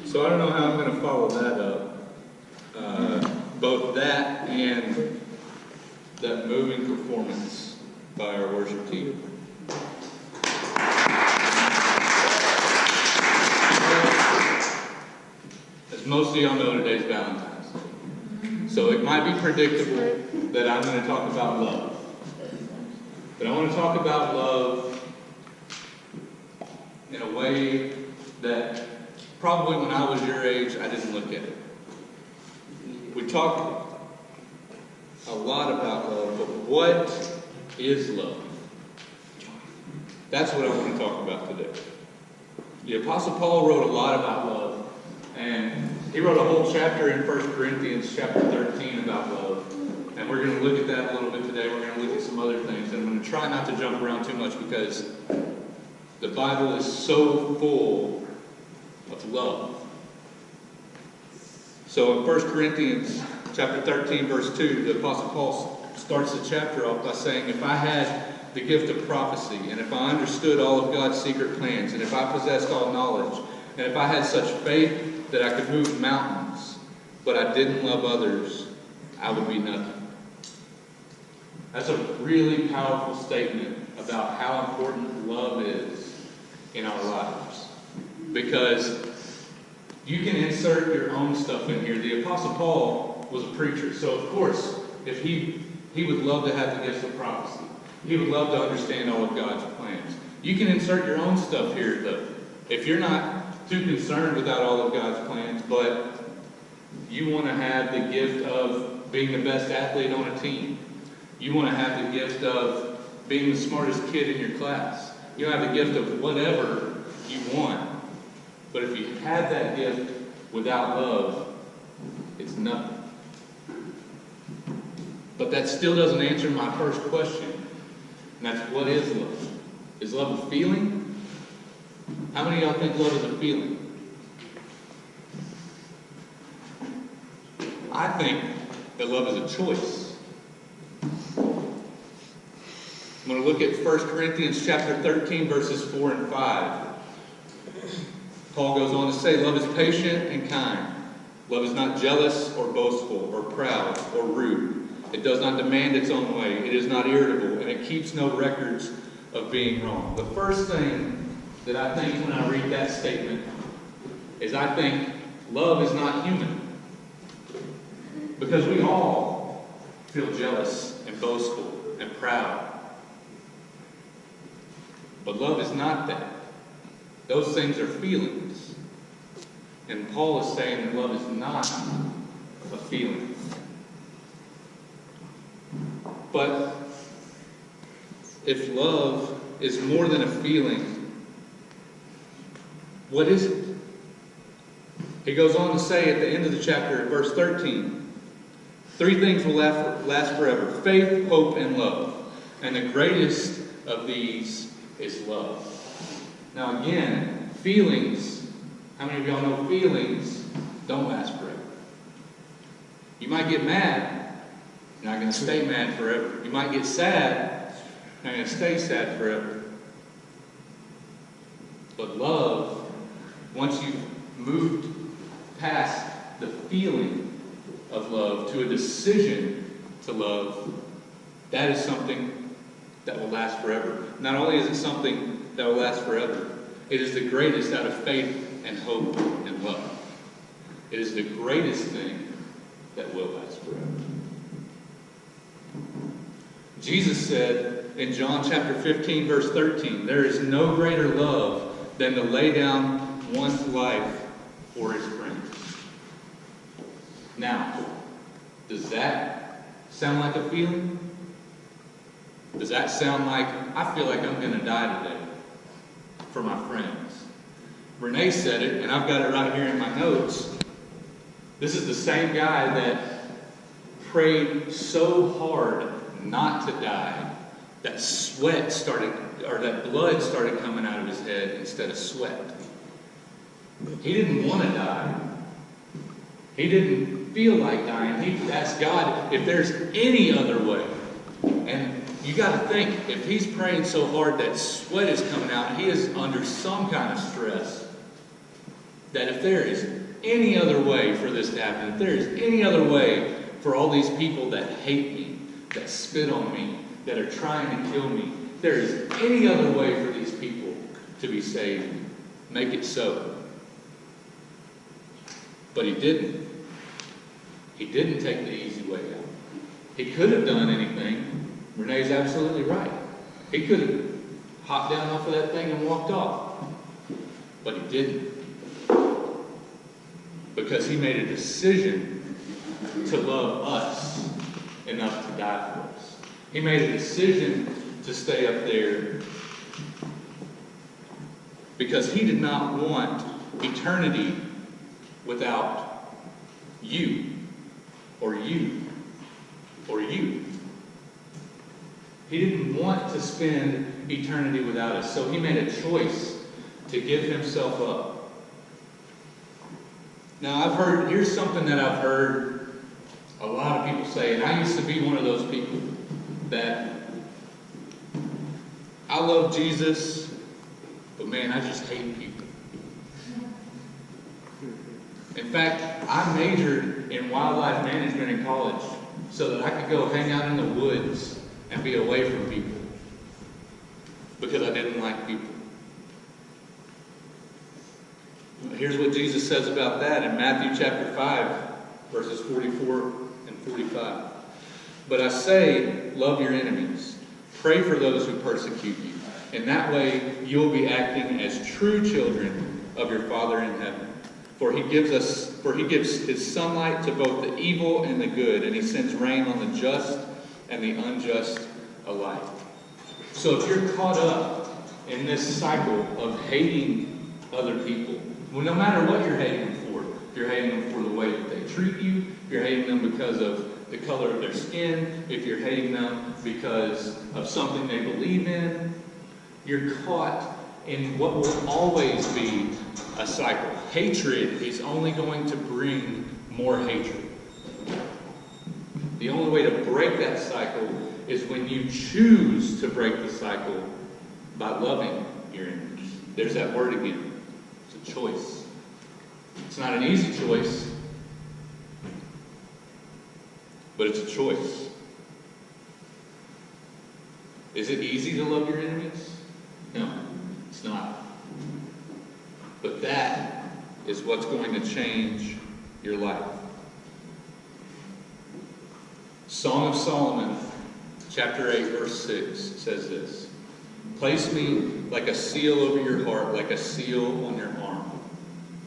So I don't know how I'm going to follow that up. Both that and that moving performance by our worship team. As most of y'all know, today's Valentines Day. So it might be predictable that I'm going to talk about love. But I want to talk about love in a way that probably when I was your age, I didn't look at it. We talk a lot about love, but what is love? That's what I want to talk about today. The Apostle Paul wrote a lot about love, and he wrote a whole chapter in 1 Corinthians chapter 13 about love. And we're going to look at that a little bit today. We're going to look at some other things, and I'm going to try not to jump around too much because the Bible is so full of love. So in 1 Corinthians chapter 13, verse 2, the Apostle Paul starts the chapter off by saying, if I had the gift of prophecy, and if I understood all of God's secret plans, and if I possessed all knowledge, and if I had such faith that I could move mountains, but I didn't love others, I would be nothing. That's a really powerful statement about how important love is in our lives. Because you can insert your own stuff in here. The Apostle Paul was a preacher, so of course, if he would love to have the gift of prophecy. He would love to understand all of God's plans. You can insert your own stuff here, though. If you're not too concerned about all of God's plans, but you want to have the gift of being the best athlete on a team. You want to have the gift of being the smartest kid in your class. You have the gift of whatever you want. But if you have that gift without love, it's nothing. But that still doesn't answer my first question. And that's, what is love? Is love a feeling? How many of y'all think love is a feeling? I think that love is a choice. I'm going to look at 1 Corinthians chapter 13, verses 4 and 5. Paul goes on to say, love is patient and kind. Love is not jealous or boastful or proud or rude. It does not demand its own way. It is not irritable, and it keeps no records of being wrong. The first thing that I think when I read that statement is I think love is not human. Because we all feel jealous and boastful and proud. But love is not that. Those things are feelings. And Paul is saying that love is not a feeling. But if love is more than a feeling, what is it? He goes on to say at the end of the chapter, in verse 13, 3 things will last forever: faith, hope, and love. And the greatest of these is love. Now again, feelings, how many of y'all know feelings don't last forever? You might get mad. You're not going to stay mad forever. You might get sad. You're not going to stay sad forever. But love, once you've moved past the feeling of love to a decision to love, that is something that will last forever. Not only is it something that will last forever, it is the greatest out of faith and hope and love. It is the greatest thing that will last forever. Jesus said in John chapter 15, verse 13, there is no greater love than to lay down one's life for his friends. Now, does that sound like a feeling? Does that sound like, I feel like I'm going to die today for my friends? Renee said it, and I've got it right here in my notes. This is the same guy that prayed so hard not to die that that blood started coming out of his head instead of sweat. He didn't want to die. He didn't feel like dying. He asked God if there's any other way. And you got to think, if he's praying so hard that sweat is coming out, he is under some kind of stress. that if there is any other way for this to happen, if there is any other way for all these people that hate me, that spit on me, that are trying to kill me, if there is any other way for these people to be saved, make it so. But he didn't. He didn't take the easy way out. He could have done anything. Renee's absolutely right. He could have hopped down off of that thing and walked off. But he didn't. Because he made a decision to love us enough to die for us. He made a decision to stay up there because he did not want eternity without you, or you, or you. He didn't want to spend eternity without us, so he made a choice to give himself up. Now here's something that I've heard a lot of people say, and I used to be one of those people, that I love Jesus, but man, I just hate people. In fact, I majored in wildlife management in college so that I could go hang out in the woods and be away from people because I didn't like people. Here's what Jesus says about that in Matthew chapter 5, verses 44 and 45. But I say, love your enemies. Pray for those who persecute you. In that way, you'll be acting as true children of your Father in heaven. For he gives his sunlight to both the evil and the good, and he sends rain on the just and the unjust alike. So if you're caught up in this cycle of hating other people, well, no matter what you're hating them for, if you're hating them for the way that they treat you, if you're hating them because of the color of their skin, if you're hating them because of something they believe in, you're caught in what will always be a cycle. Hatred is only going to bring more hatred. The only way to break that cycle is when you choose to break the cycle by loving your enemies. There's that word again. It's a choice. It's not an easy choice, but it's a choice. Is it easy to love your enemies? No, it's not. But that is what's going to change your life. Song of Solomon, chapter 8, verse 6 says this: place me like a seal over your heart, like a seal on your arm.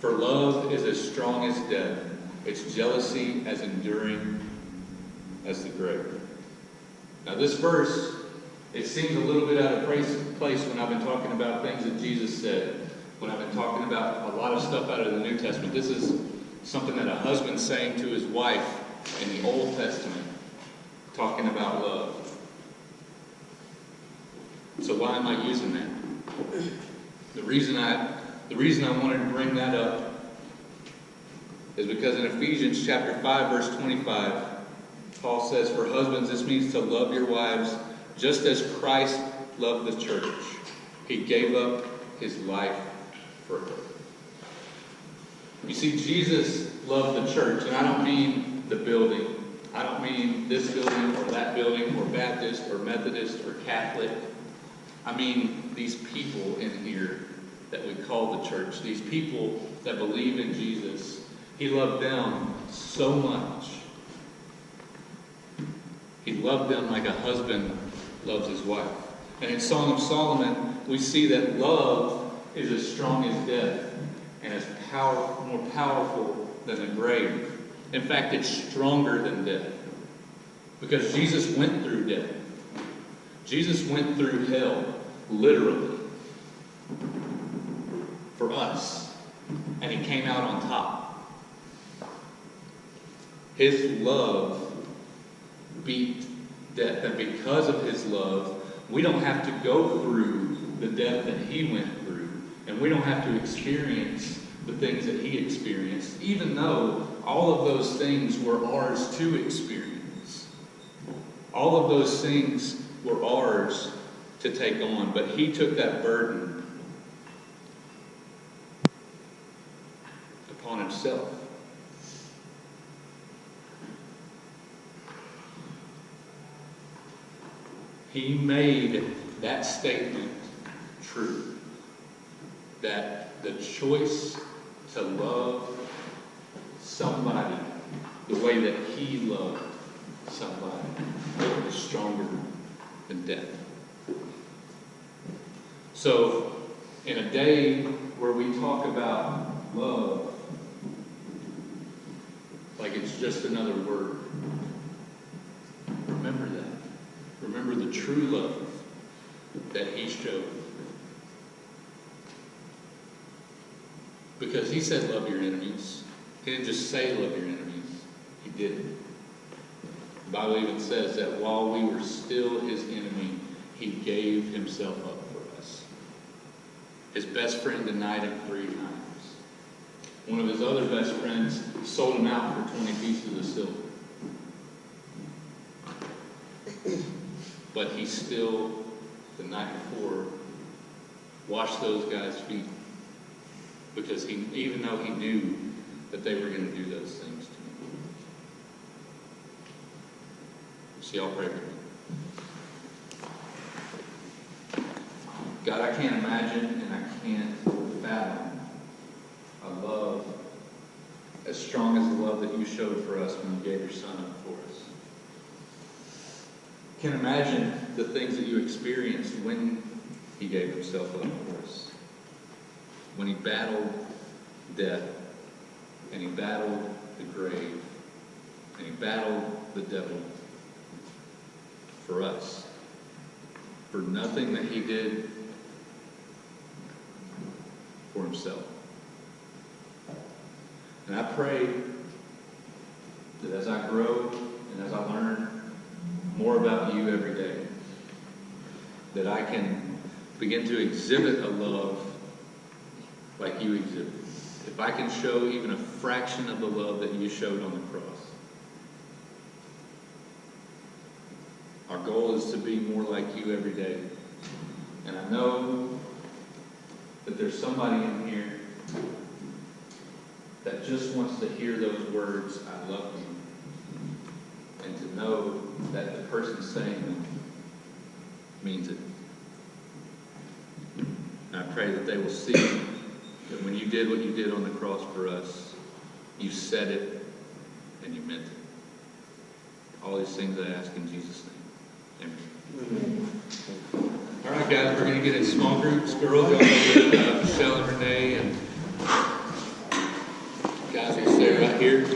For love is as strong as death, its jealousy as enduring as the grave. Now this verse, it seems a little bit out of place when I've been talking about things that Jesus said, when I've been talking about a lot of stuff out of the New Testament. This is something that a husband's saying to his wife in the Old Testament, talking about love. So why am I using that? The reason I wanted to bring that up is because in Ephesians chapter 5, verse 25, Paul says, for husbands, this means to love your wives just as Christ loved the church. He gave up his life for her. You see, Jesus loved the church, and I don't mean the building. I don't mean this building or that building or Baptist or Methodist or Catholic. I mean these people in here that we call the church, these people that believe in Jesus. He loved them so much. He loved them like a husband loves his wife. And in Song of Solomon, we see that love is as strong as death and as more powerful than the grave. In fact, it's stronger than death. Because Jesus went through death. Jesus went through hell, literally, for us. And he came out on top. His love beat death. And because of his love, we don't have to go through the death that he went through. And we don't have to experience the things that he experienced, even though all of those things were ours to experience. All of those things were ours to take on, but he took that burden. upon himself. He made that statement true. That the choice to love somebody the way that he loved somebody was stronger than death. So, in a day where we talk about love like it's just another word, remember that. Remember the true love that he showed. Because he said, love your enemies. He didn't just say, love your enemies. He did it. The Bible even says that while we were still his enemy, he gave himself up for us. His best friend denied him 3 times. One of his other best friends sold him out for 20 pieces of silver. But he still, the night before, washed those guys' feet. Because even though he knew that they were going to do those things to him. So y'all pray with me. God, I can't imagine and I can't fathom a love as strong as the love that you showed for us when you gave your son up for us. Can't imagine the things that you experienced when he gave himself up for us. When he battled death, and he battled the grave, and he battled the devil for us. For nothing that he did for himself. And I pray that as I grow and as I learn more about you every day, that I can begin to exhibit a love like you exhibit. If I can show even a fraction of the love that you showed on the cross. Our goal is to be more like you every day. And I know that there's somebody in here that just wants to hear those words, I love you. And to know that the person saying them means it. And I pray that they will see that when you did what you did on the cross for us, you said it and you meant it. All these things I ask in Jesus' name. Amen. All right, guys, we're going to get in small groups. Girls, y'all go with Michelle and Renee, and guys will stay right here.